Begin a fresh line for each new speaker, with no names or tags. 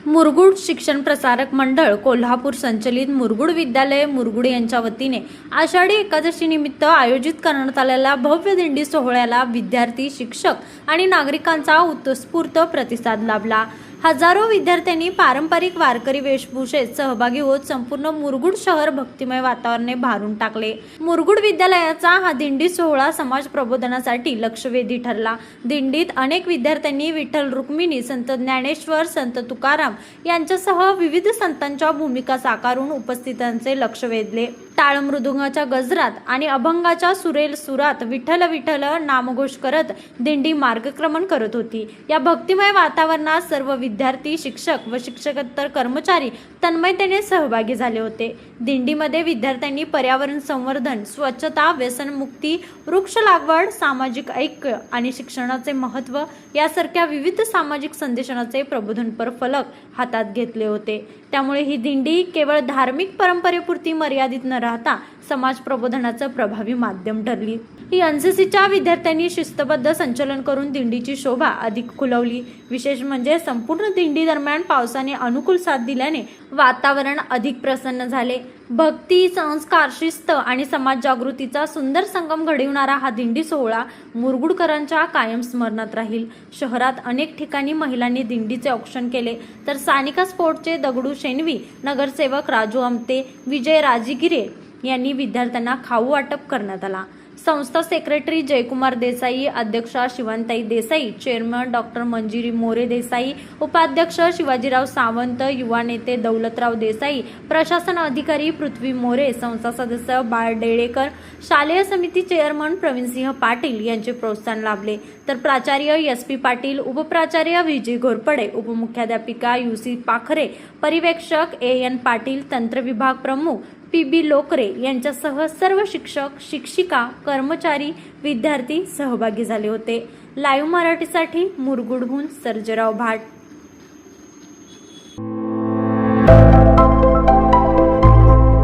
मुरगुड शिक्षण प्रसारक मंडळ कोल्हापूर संचलित मुरगुड विद्यालय मुरगुड यांच्या वतीने आषाढी एकादशी निमित्त आयोजित करण्यात आलेल्या भव्य दिंडी सोहळ्याला विद्यार्थी, शिक्षक आणि नागरिकांचा उत्स्फूर्त प्रतिसाद लाभला। हजारो विद्यार्थ्यांनी पारंपरिक वारकरी वेशभूषेत सहभागी होत संपूर्ण मुरगुड शहर भक्तिमय वातावरणाने भारून टाकले। मुरगुड विद्यालयाचा हा दिंडी सोहळा समाज प्रबोधनासाठी लक्षवेधी ठरला। दिंडीत अनेक विद्यार्थ्यांनी विठ्ठल रुक्मिणी, संत ज्ञानेश्वर, संत तुकाराम यांच्यासह विविध संतांच्या भूमिका साकारून उपस्थितांचे लक्ष वेधले। टाळ मृदुंगाच्या गजरात आणि अभंगाच्या सुरेल सुरात विठ्ठल विठ्ठल नामघोष करत दिंडी मार्गक्रमण करत होती। या भक्तिमय वातावरणात सर्व विद्यार्थी, शिक्षक व शिक्षकेतर कर्मचारी तन्मयतेने सहभागी झाले होते। दिंडीमध्ये विद्यार्थ्यांनी पर्यावरण संवर्धन, स्वच्छता, व्यसनमुक्ती, वृक्ष लागवड, सामाजिक ऐक्य आणि शिक्षणाचे महत्त्व यासारख्या विविध सामाजिक संदेशांचे प्रबोधनपर फलक हातात घेतले होते। त्यामुळे ही दिंडी केवळ धार्मिक परंपरेपुरती मर्यादित न राहता समाज प्रबोधनाचं प्रभावी माध्यम ठरली। ही एनसीसीच्या विद्यार्थ्यांनी शिस्तबद्ध संचलन करून दिंडीची शोभा अधिक खुलवली। विशेष म्हणजे संपूर्ण दिंडी दरम्यान पावसाने अनुकूल साथ दिल्याने वातावरण अधिक प्रसन्न झाले। भक्ती, संस्कार, शिस्त आणि समाज जागृतीचा सुंदर संगम घडविणारा हा दिंडी सोहळा मुरगुडकरांच्या कायम स्मरणात राहील। शहरात अनेक ठिकाणी महिलांनी दिंडीचे औक्षण केले, तर सानिका स्पोर्टचे दगडू शेणवी, नगरसेवक राजू आमते, विजय राजगिरे यांनी विद्यार्थ्यांना खाऊ वाटप करण्यात आला। संस्था सेक्रेटरी जयकुमार देसाई, अध्यक्षा शिवांताई देसाई, चेअरमन डॉक्टर मंजिरी मोरे देसाई, उपाध्यक्ष शिवाजीराव सावंत, युवा नेते दौलतराव देसाई, प्रशासन अधिकारी पृथ्वी मोरे, संस्था सदस्य बाळ डेळेकर, शालेय समिती चेअरमन प्रवीणसिंह पाटील यांचे प्रोत्साहन लाभले। तर प्राचार्य एस.पी. पाटील, उपप्राचार्य विजय घोरपडे, उपमुख्याध्यापिका युसी पाखरे, पर्यवेक्षक ए.एन. पाटील, तंत्र विभाग प्रमुख पी.बी. लोकरे यांच्यासह सर्व शिक्षक, शिक्षिका, कर्मचारी, विद्यार्थी सहभागी झाले होते। लाईव्ह मराठीसाठी मुरगुडहून सर्जेराव भाट।